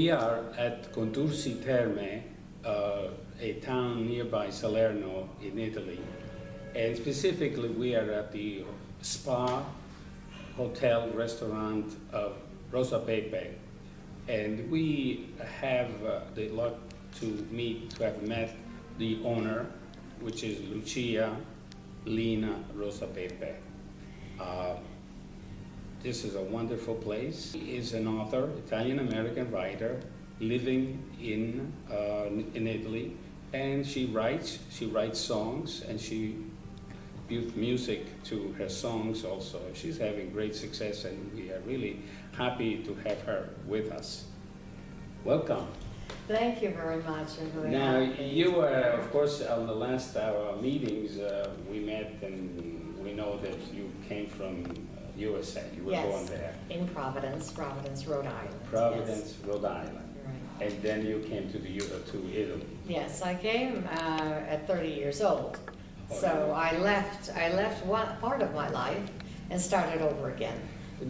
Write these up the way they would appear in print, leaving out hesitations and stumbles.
We are at Contursi Terme, a town nearby Salerno in Italy. And specifically, we are at the spa, hotel, restaurant of Rosapepe. And we have the luck to have met the owner, which is Lucia Rosapepe. This is a wonderful place. She is an author, Italian-American writer, living in Italy, and she writes songs, and she gives music to her songs also. She's having great success, and we are really happy to have her with us. Welcome. Thank you very much. Now, you were, of course, on the last meetings we met, and we know that you came from USA. You were born there. In Providence, Rhode Island. Providence, yes. Rhode Island. Right. And then you came to Italy. Yes, I came at 30 years old. Oh, so yeah. I left one part of my life and started over again.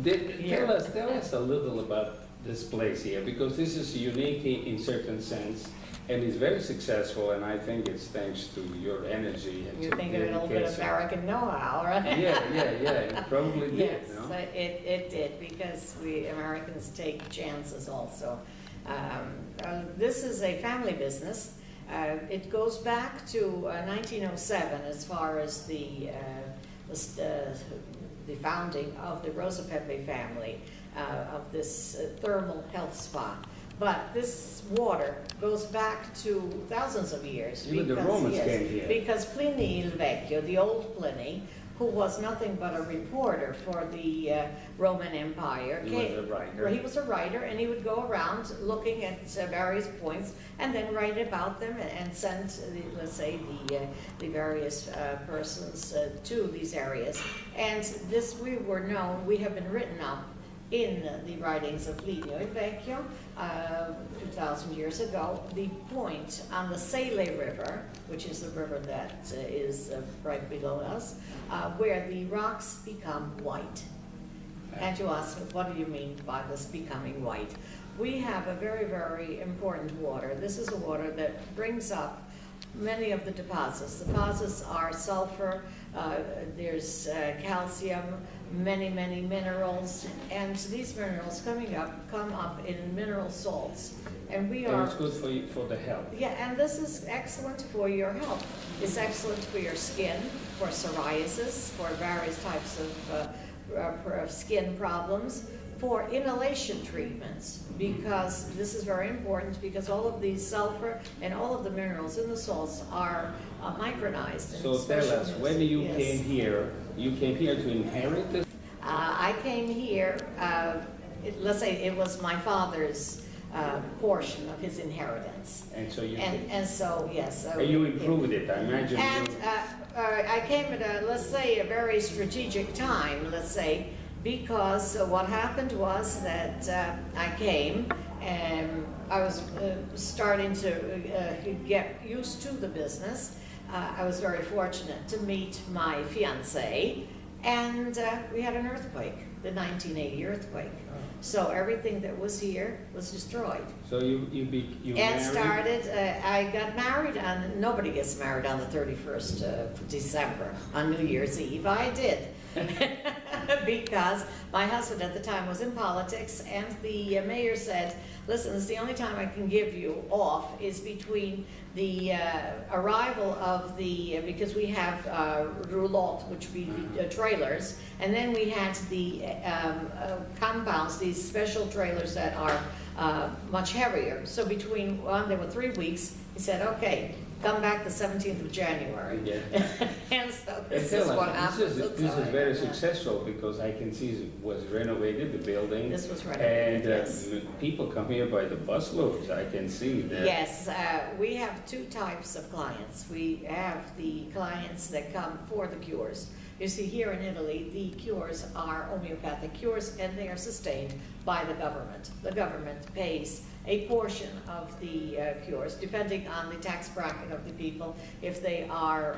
Tell us a little about this place here, because this is unique in certain sense, and it's very successful, and I think it's thanks to your energy and you think of a little bit of American know-how, right? Yeah, it probably did. Yes, no? it did, because we Americans take chances also. This is a family business. It goes back to 1907 as far as the founding of the Rosapepe family, of this thermal health spa. But this water goes back to thousands of years. Even the Romans came here. Because Pliny il Vecchio, the old Pliny, who was nothing but a reporter for the Roman Empire. He was a writer. He was a writer, and he would go around looking at various points and then write about them and send, let's say, the various persons to these areas. And this, we have been written up in the writings of Pliny il Vecchio, 2,000 years ago. The point on the Sele River, which is the river that is right below us, where the rocks become white. And you ask, what do you mean by this becoming white? We have a very, very important water. This is a water that brings up many of the deposits. The deposits are sulfur, there's calcium, many minerals, and these minerals come up in mineral salts. And it's good for the health. Yeah, and this is excellent for your health. It's excellent for your skin, for psoriasis, for various types of skin problems, for inhalation treatments, because this is very important, because all of these sulfur and all of the minerals in the salts are micronized. So tell us, when you came here to inherit this? I came here, let's say it was my father's portion of his inheritance. And so you yes. And you improved it, I imagine. And I came at let's say, a very strategic time, let's say, because what happened was that I came and I was starting to get used to the business. I was very fortunate to meet my fiancé, and we had an earthquake, the 1980 earthquake. So everything that was here was destroyed. So you married? I got married on, nobody gets married on the 31st of December, on New Year's Eve. I did. Because my husband at the time was in politics, and the mayor said, listen, this is the only time I can give you off is between the arrival of the, because we have roulotte, which would be the trailers, and then we had the compounds, these special trailers that are much heavier. So between there were 3 weeks, he said, okay, come back the 17th of January. Yeah. And so this is what happened. This is very successful, because I can see it was renovated, the building. This was renovated, and yes. People come here by the busloads, I can see that. Yes, we have two types of clients. We have the clients that come for the cures, You see, here in Italy, the cures are homeopathic cures, and they are sustained by the government. The government pays a portion of the cures, depending on the tax bracket of the people, if they are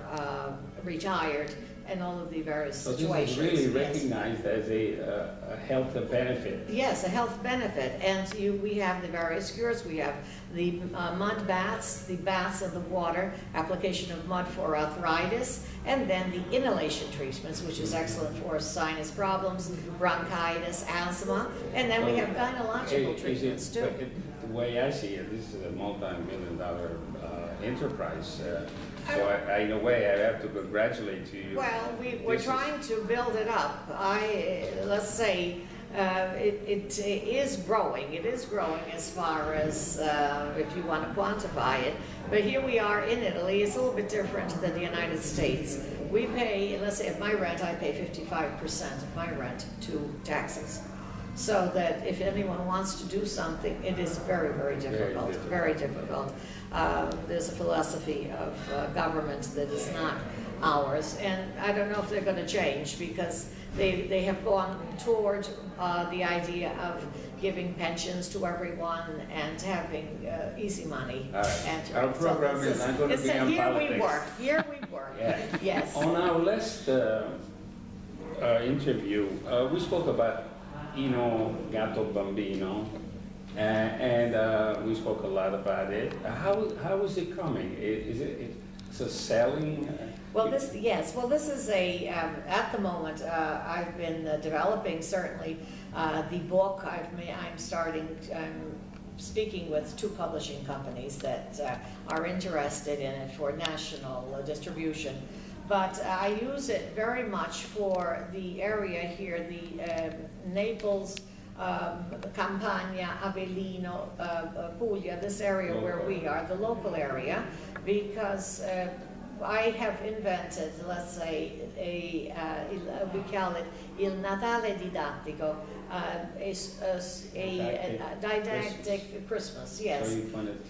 retired, and all of the various situations. So this is really recognized as a health benefit. Yes, a health benefit, and we have the various cures. We have the mud baths, the baths of the water, application of mud for arthritis, and then the inhalation treatments, which is excellent for sinus problems, bronchitis, asthma, and then we have gynecological treatments too. The way I see it, this is a multi-million-dollar enterprise. So in a way, I have to congratulate you. Well, we're trying to build it up. Let's say it is growing. It is growing as far as if you want to quantify it. But here we are in Italy. It's a little bit different than the United States. We pay, let's say, if my rent, I pay 55% of my rent to taxes. So that if anyone wants to do something, it is very, very difficult. Very difficult. There's a philosophy of government that is not ours, and I don't know if they're going to change, because they have gone toward the idea of giving pensions to everyone and having easy money. Our program is not going to be on politics. Here we work. Yeah. Yes. On our last interview, we spoke about Gatto Bambino, and we spoke a lot about it. How is it coming? It's a selling? Well, this is a, at the moment, I've been developing certainly the book. I'm speaking with 2 publishing companies that are interested in it for national distribution. But I use it very much for the area here, the Naples, Campania, Avellino, Puglia, this area where we are, the local area, because I have invented, let's say, we call it il Natale didattico, a didactic Christmas, yes.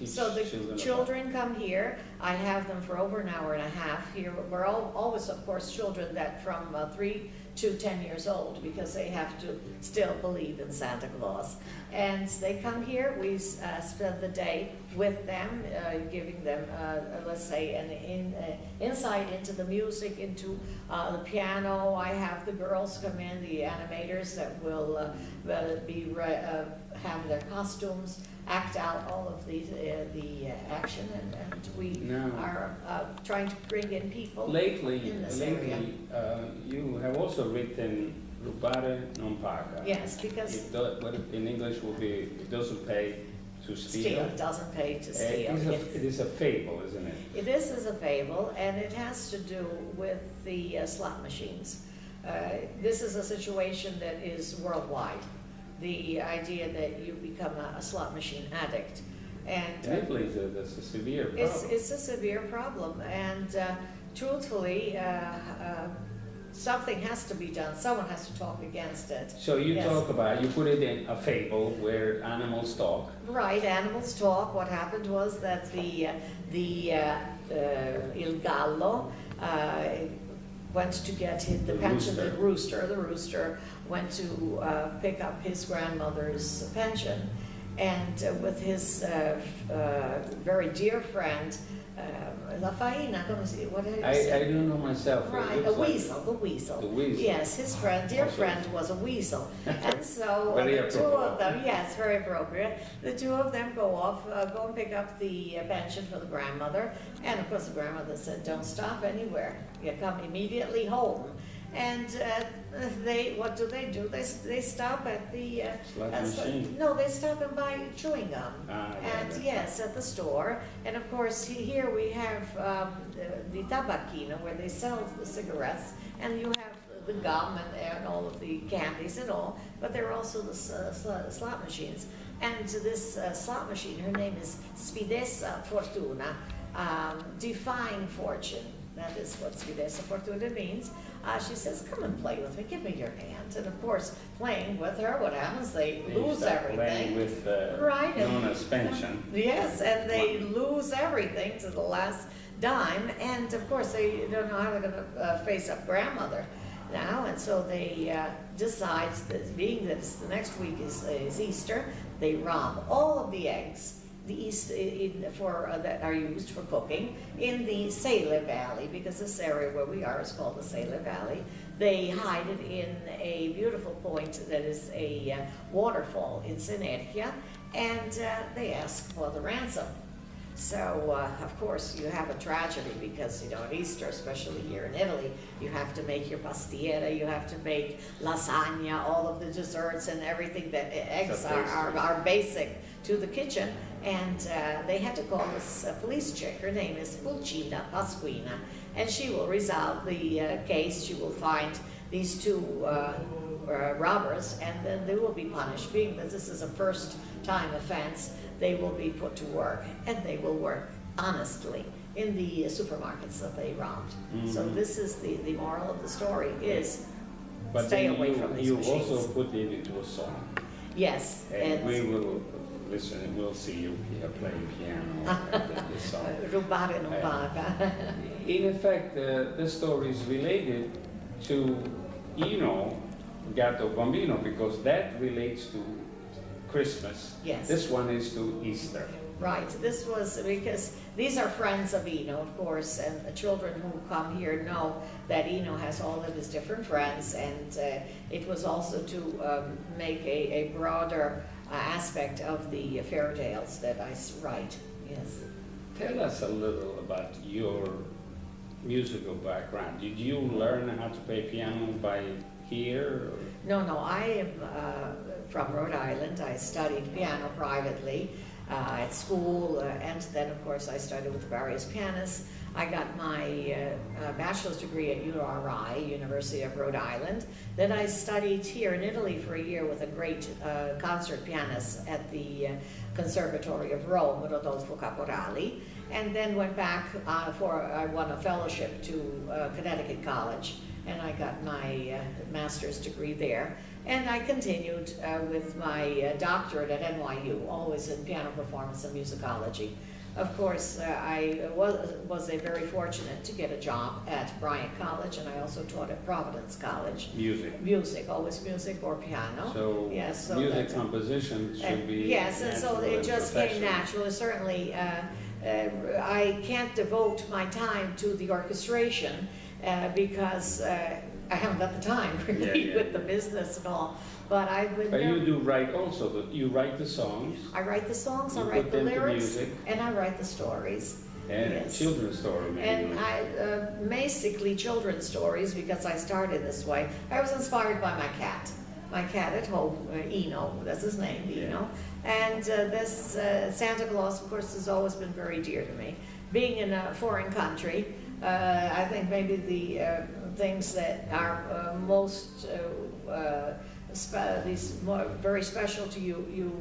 So the children come here. I have them for over an hour and a half here. We're always, of course, children that from 3 to 10 years old, because they have to still believe in Santa Claus. And they come here, we spend the day with them, giving them, let's say, an insight into the music, into the piano. I have the girls come in, the animators that will have their costumes, act out all of the action, and we are trying to bring in people in this area. You have also written Rubare non paga. Yes, because what in English will be, it doesn't pay to steal. It doesn't pay to steal. It is a fable, isn't it? This is a fable, and it has to do with the slot machines. This is a situation that is worldwide. The idea that you become a slot machine addict. And Italy is a severe problem. It's a severe problem, and truthfully, something has to be done. Someone has to talk against it. So you talk about, you put it in a fable where animals talk. Right, animals talk. What happened was that il gallo went to get the pension, the rooster went to pick up his grandmother's pension, and with his very dear friend, La Faina, what did I say? I don't know myself. Right, the weasel. Yes, his dear friend was a weasel. And so the 2 of them, yes, very appropriate. The 2 of them go and pick up the pension for the grandmother. And of course the grandmother said, don't stop anywhere. You come immediately home. And what do? They stop at the no, they stop and buy chewing gum. Yes, at the store. And of course, here we have the tabacchino, where they sell the cigarettes, and you have the gum and all of the candies and all. But there are also the slot machines. And this slot machine, her name is Sfidessa Fortuna, defying fortune. That is what Sfidessa Fortuna means. She says, come and play with me, give me your hand. And of course, playing with her, what happens? They lose everything. Playing with right, known as pension. Yes, and they lose everything to the last dime, and of course they don't know how they're going to face up grandmother now, and so they decide that being that the next week is Easter, they rob all of the eggs that are used for cooking in the Sele Valley, because this area where we are is called the Sele Valley. They hide it in a beautiful point that is a waterfall in Sinergia, and they ask for the ransom. So, of course, you have a tragedy because, you know, at Easter, especially here in Italy, you have to make your pastiera, you have to make lasagna, all of the desserts and everything that eggs are basic to the kitchen. And they had to call this police chick. Her name is Pulcina Pasquina, and she will resolve the case. She will find these two robbers, and then they will be punished. Being that this is a first-time offense, they will be put to work, and they will work honestly in the supermarkets that they robbed. Mm-hmm. So this is the moral of the story is stay away from these machines. You also put it into a song. Yes. And we will listen, we'll see you here playing piano. The song. Rubare non paga. In effect, the story is related to Gatto Bambino, because that relates to Christmas. Yes. This one is to Easter. Right. This was because these are friends of Eno, of course, and the children who come here know that Eno has all of his different friends, and it was also to make a broader aspect of the fairy tales that I write. Yes. Tell us a little about your musical background. Did you learn how to play piano by here? Or? No, I am from Rhode Island. I studied piano privately at school, and then of course I studied with various pianists. I got my bachelor's degree at URI, University of Rhode Island. Then I studied here in Italy for a year with a great concert pianist at the Conservatory of Rome, Rodolfo Caporali, and then went back I won a fellowship to Connecticut College, and I got my master's degree there. And I continued with my doctorate at NYU, always in piano performance and musicology. Of course, I was very fortunate to get a job at Bryant College, and I also taught at Providence College. Music, always music or piano. So, yes, so music composition should be yes, and so it just came natural. Certainly, I can't devote my time to the orchestration because I haven't got the time really with the business and all. But I would. But you do write also. You write the songs. I write the songs. I write the lyrics, and I write the stories. And yes. Children's stories. And I basically children's stories, because I started this way. I was inspired by my cat at home, Eno. That's his name, Eno. And this Santa Claus, of course, has always been very dear to me. Being in a foreign country, I think maybe the things that are most these more very special to you, you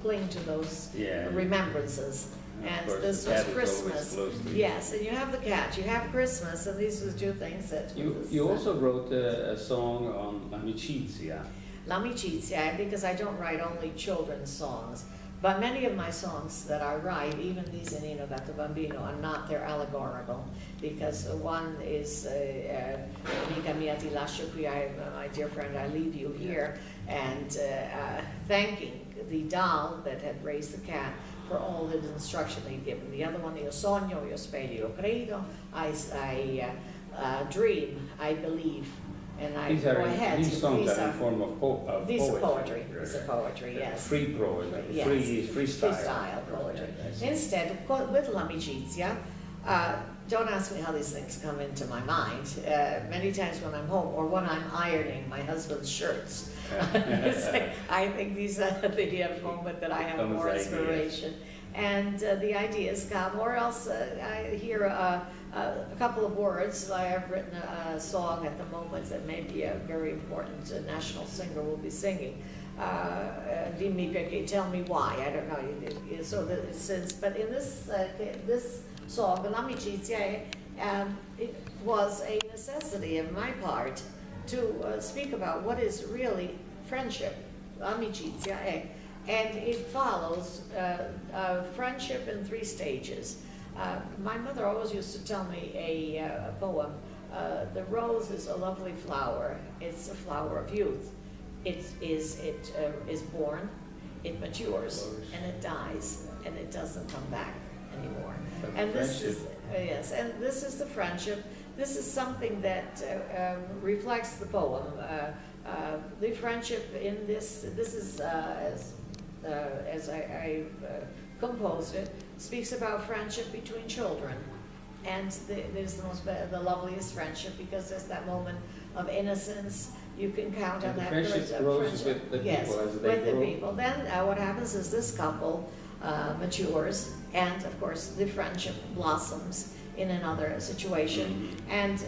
cling to those remembrances. And this was Christmas. Yes, and you have the cat, you have Christmas, and these are two things that... You also wrote a song on L'amicizia. L'amicizia, because I don't write only children's songs. But many of my songs that I write, even these in Eno Gatto Bambino, are not, they're allegorical. Because one is, Amica mia ti lascio qui, my dear friend, I leave you here, and thanking the doll that had raised the cat for all the instruction they'd given. The other one, io sogno, io spero, io credo, I dream, I believe. And I go ahead. These songs are in form of poetry. These are poetry. These are poetry, yes. Free poetry, yes. Freestyle. Freestyle poetry. Instead, with L'amicizia, don't ask me how these things come into my mind. Many times when I'm home or when I'm ironing my husband's shirts, I think these are the moment that I have more inspiration. And the ideas come, or else I hear a couple of words. I have written a song at the moment that maybe a very important national singer will be singing. Dimmi perché, tell me why. I don't know. So but in this song, L'amicizia, it was a necessity of my part to speak about what is really friendship, amicizia, and it follows friendship in 3 stages. My mother always used to tell me a poem. The rose is a lovely flower. It's a flower of youth. It is born, it matures, and it dies, and it doesn't come back anymore. But And this is friendship. yes, and this is the friendship. This is something that reflects the poem. The friendship in this is as I composed it, speaks about friendship between children. And there's the loveliest friendship because there's that moment of innocence. You can count on And the that. friendship grows with the Yes, people as they with the grow. people. Then what happens is this couple matures, and of course the friendship blossoms in another situation. And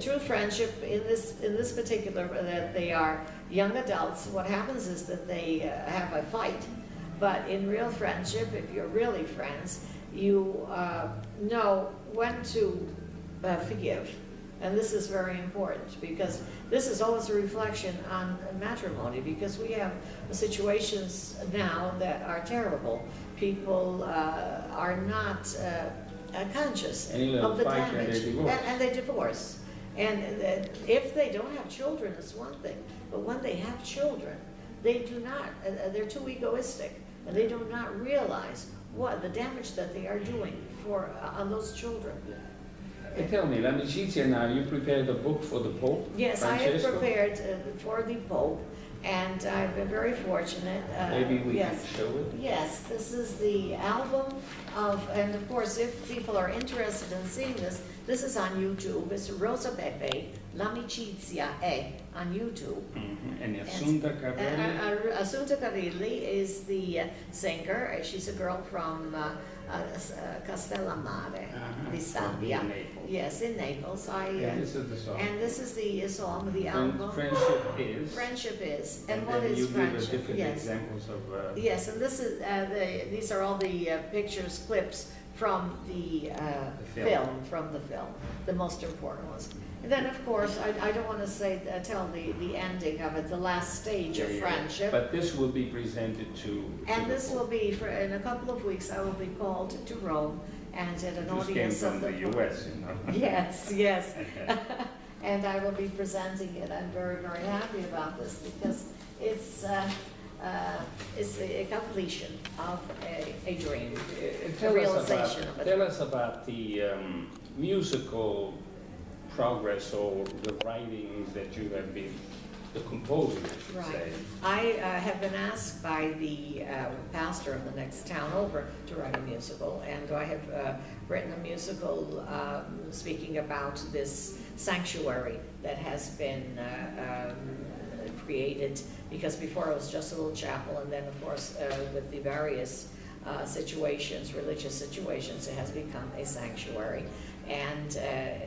true friendship in this particular, that they are young adults. What happens is that they have a fight, but in real friendship, if you're really friends, you know when to forgive. And this is very important because this is always a reflection on matrimony, because we have situations now that are terrible. People are not conscious of the damage, and they divorce. And if they don't have children, it's one thing, but when they have children, they do not, they're too egoistic, and they do not realize what the damage that they are doing on those children. And tell me, L'Amicizia now, you prepared a book for the Pope? Yes, Francesco? I have prepared for the Pope, and I've been very fortunate. Maybe we yes. can show it? Yes, this is the album of, and of course, if people are interested in seeing this is on YouTube. It's Rosapepe, L'Amicizia è on YouTube. And Assunta Carelli? Assunta Carilli is the singer. She's a girl from Castellammare di Stabia. In Naples. Yes, in Naples. And this is the song. And this is the song, the album. Friendship is. Friendship is. And what then is you give friendship? us different Yes. examples of. Yes, and this is these are all the pictures, clips from the film. from the film, the most important ones. And then, of course, I don't want to tell the ending of it, the last stage of friendship. But this will be presented to. And this will be, in a couple of weeks, I will be called to Rome and at an Just audience came of from the the US, you know. Yes, yes. And I will be presenting it. I'm very, very happy about this because it's a completion of a dream, a realization of it. Tell us about the musical progress or the writings that you have been, the composing, I should Right. say. I have been asked by the pastor of the next town over to write a musical, and I have written a musical speaking about this sanctuary that has been created, because before it was just a little chapel, and then of course with the various situations, religious situations, it has become a sanctuary. And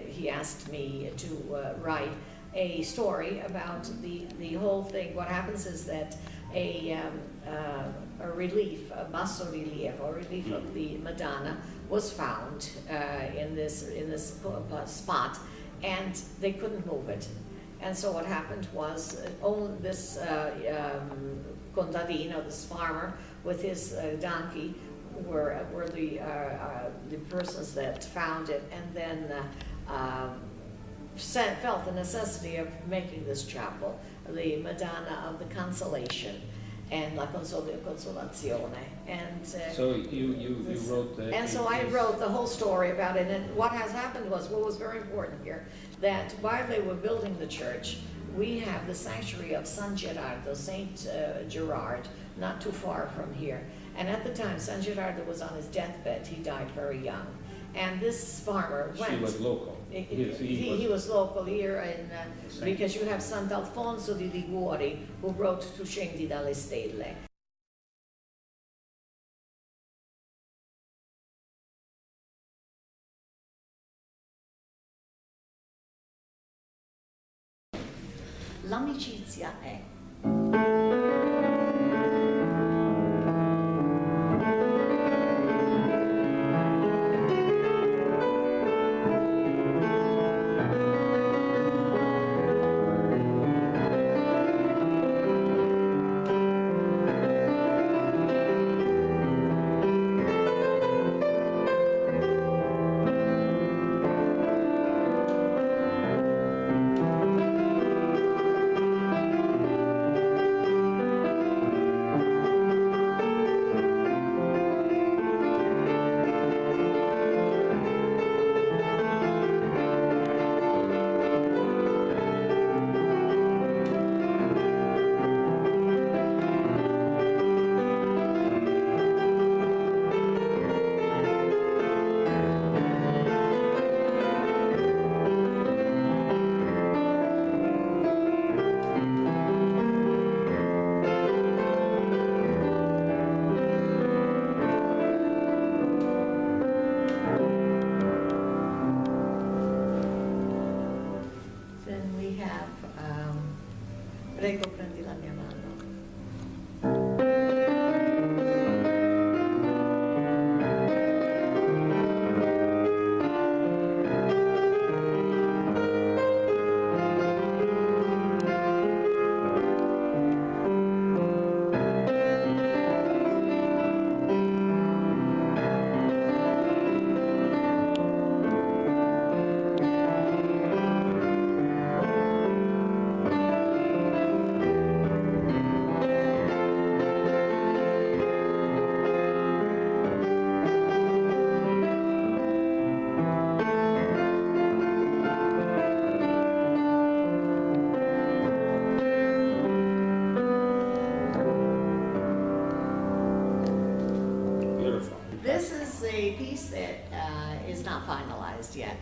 he asked me to write a story about the whole thing. What happens is that a relief, a basso rilievo, a relief of the Madonna was found in this spot, and they couldn't move it. And so what happened was only this contadino, this farmer, with his donkey, were the persons that found it, and then felt the necessity of making this chapel, the Madonna of the Consolation, and La Consolazione. And So you wrote the. and so I wrote the whole story about it. And what has happened was, what was very important here, that while they were building the church, we have the sanctuary of San Gerardo, Saint Gerard, not too far from here. And at the time, San Gerardo was on his deathbed. He died very young. And this farmer went. She was local. He was local here, because you have Sant'Alfonso di Liguori, who wrote Tu scendi dalle stelle. L'amicizia è. Prego, prendi la mia mano. This is a piece that is not finalized yet,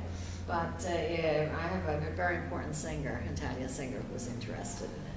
but I have a very important singer, Italian singer, who's interested in it.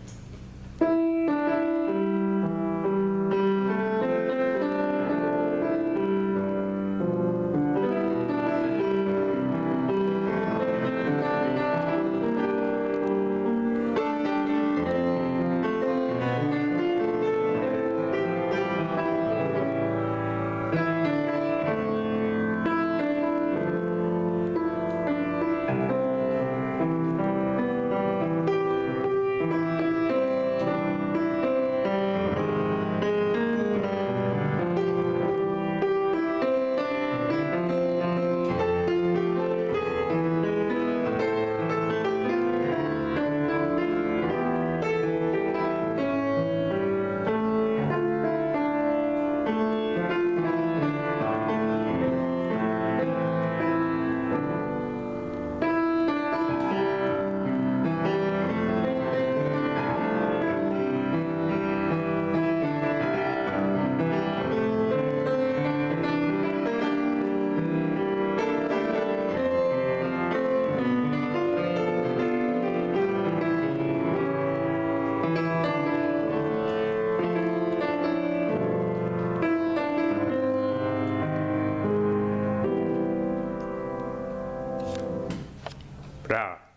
Bravo.